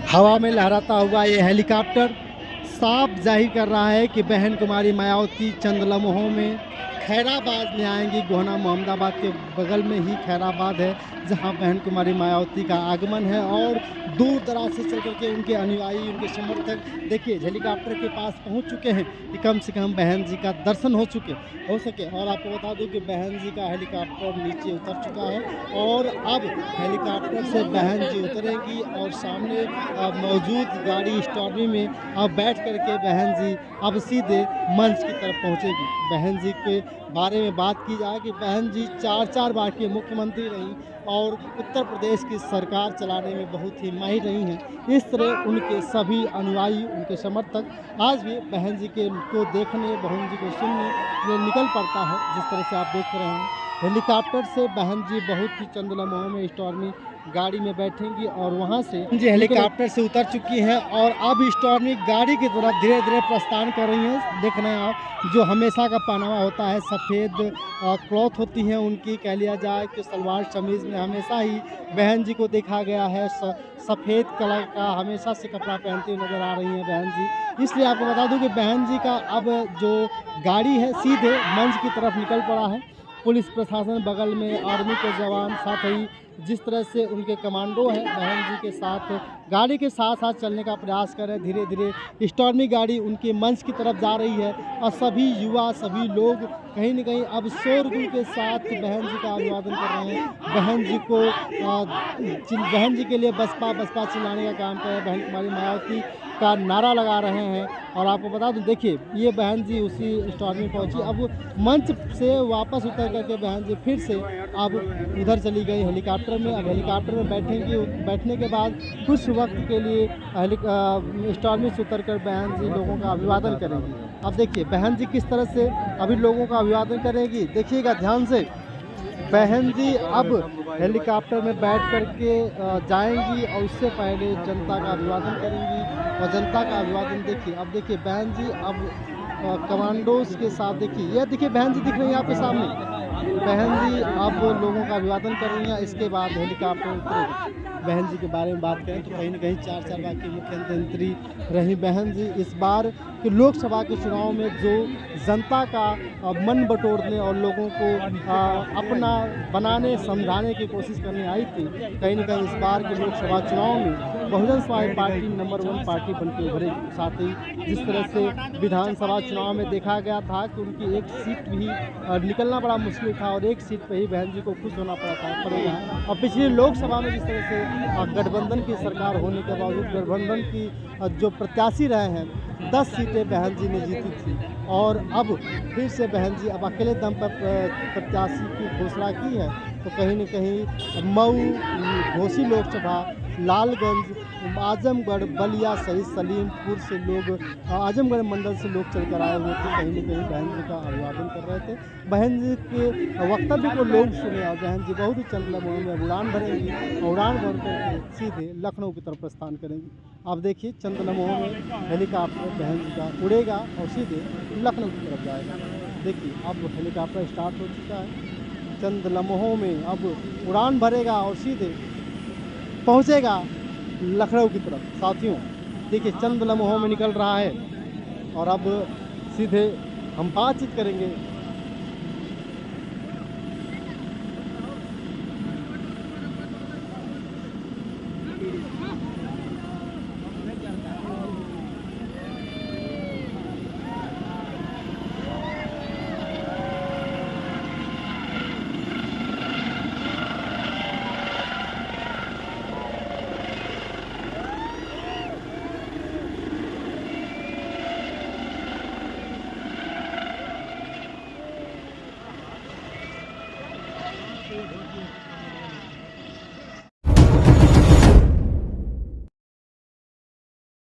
हवा में लहराता हुआ ये हेलीकॉप्टर साफ जाहिर कर रहा है कि बहन कुमारी मायावती चंद लम्हों में खैराबाद में आएंगी। गोहना मोहम्मदाबाद के बगल में ही खैराबाद है, जहां बहन कुमारी मायावती का आगमन है और दूर दराज से चल करके उनके अनुयायी, उनके समर्थक देखिए हेलीकॉप्टर के पास पहुंच चुके हैं कि कम से कम बहन जी का दर्शन हो सके। और आपको बता दूं कि बहन जी का हेलीकॉप्टर नीचे उतर चुका है और अब हेलीकॉप्टर से बहन जी उतरेंगी और सामने मौजूद गाड़ी स्टॉर्मी में अब बैठ करके बहन जी अब सीधे मंच की तरफ पहुंचेगी। बहन जी के बारे में बात की जाए कि बहन जी 4 बार की मुख्यमंत्री रहीं और उत्तर प्रदेश की सरकार चलाने में बहुत ही माहिर रही हैं। इस तरह उनके सभी अनुयायी, उनके समर्थक आज भी बहन जी को देखने, बहन जी को सुनने में निकल पड़ता है। जिस तरह से आप देख रहे हैं हेलीकॉप्टर से बहन जी बहुत ही चंद लम्हों में स्टॉर्मी गाड़ी में बैठेंगी और वहां से जी हेलीकॉप्टर से उतर चुकी हैं और अब स्टॉर्मी गाड़ी की तरफ धीरे धीरे प्रस्थान कर रही हैं। देख रहे हैं आप जो हमेशा का पहनावा होता है, सफ़ेद क्लॉथ होती हैं उनकी, कह लिया जाए कि सलवार कमीज़ में हमेशा ही बहन जी को देखा गया है। सफ़ेद कलर का हमेशा से कपड़ा पहनती हुई नज़र आ रही हैं बहन जी। इसलिए आपको बता दूं कि बहन जी का अब जो गाड़ी है सीधे मंच की तरफ निकल पड़ा है। पुलिस प्रशासन बगल में, आर्मी के जवान, साथ ही जिस तरह से उनके कमांडो हैं बहन जी के साथ गाड़ी के साथ साथ चलने का प्रयास कर रहे हैं। धीरे धीरे स्टॉर्मी गाड़ी उनके मंच की तरफ जा रही है और सभी युवा, सभी लोग कहीं न कहीं अब शोरगुल के साथ बहन जी का अभिवादन कर रहे हैं। बहन जी के लिए बसपा बसपा चिल्लाने का काम कर रहे हैं, बहन कुमारी मायावती का नारा लगा रहे हैं। और आपको बता दूं देखिए ये बहन जी उसी स्टॉर्मी पहुंची, अब मंच से वापस उतर करके बहन जी फिर से अब उधर चली गई हेलीकॉप्टर में। अब हेलीकॉप्टर में बैठेंगी, बैठने के बाद कुछ वक्त के लिए स्टॉर्मी से उतर कर बहन जी लोगों का अभिवादन करेंगी। अब देखिए बहन जी किस तरह से अभी लोगों का अभिवादन करेगी, देखिएगा ध्यान से। बहन जी अब हेलीकॉप्टर में बैठ करके जाएंगी और उससे पहले जनता का अभिवादन करेंगी और जनता का अभिवादन देखिए। अब देखिए बहन जी अब कमांडोज के साथ देखिए, यह देखिए बहन जी दिख रही हैं आपके सामने। बहन जी अब लोगों का अभिवादन कर रही हैं। इसके बाद हेलीकॉप्टर उतरेगी। बहन जी के बारे में बात करें तो कहीं न कहीं 4 बार की मुख्यमंत्री रही बहन जी। इस बार के लोकसभा के चुनाव में जो जनता का मन बटोरने और लोगों को अपना बनाने समझाने की कोशिश करने आई थी, कहीं न कहीं इस बार के लोकसभा चुनाव में Bahujan Samaj party number 1 party बनकर उभरेगी। साथ ही जिस तरह से विधानसभा चुनाव में देखा गया था कि उनकी एक सीट भी निकलना बड़ा मुश्किल था और एक सीट पर ही बहन जी को खुश होना पड़ेगा। और पिछली लोकसभा में जिस तरह से गठबंधन की सरकार होने के बावजूद गठबंधन की जो प्रत्याशी रहे हैं 10 सीटें बहन जी ने जीती थी और अब फिर से बहन जी अब अकेले दम पर प्रत्याशी की घोषणा की है। तो कहीं न कहीं मऊ, घोसी लोकसभा, लालगंज, आजमगढ़, बलिया सहित सलीमपुर से लोग, आजमगढ़ मंडल से लोग चलकर आए हुए थे, कहीं न कहीं बहन जी का अभिवादन कर रहे थे। बहन जी के वक्तव्य को लोग सुने और बहन जी बहुत ही चंद लम्हों में उड़ान भरेंगी और उड़ान भर करके सीधे लखनऊ की तरफ प्रस्थान करेंगी। आप देखिए चंद लम्हों में हेलीकॉप्टर बहन जी का उड़ेगा और सीधे लखनऊ की तरफ जाएगा। देखिए अब हेलीकॉप्टर स्टार्ट हो चुका है, चंद लम्हों में अब उड़ान भरेगा और सीधे पहुंचेगा लखनऊ की तरफ। साथियों देखिए चंद लम्हों में निकल रहा है और अब सीधे हम बातचीत करेंगे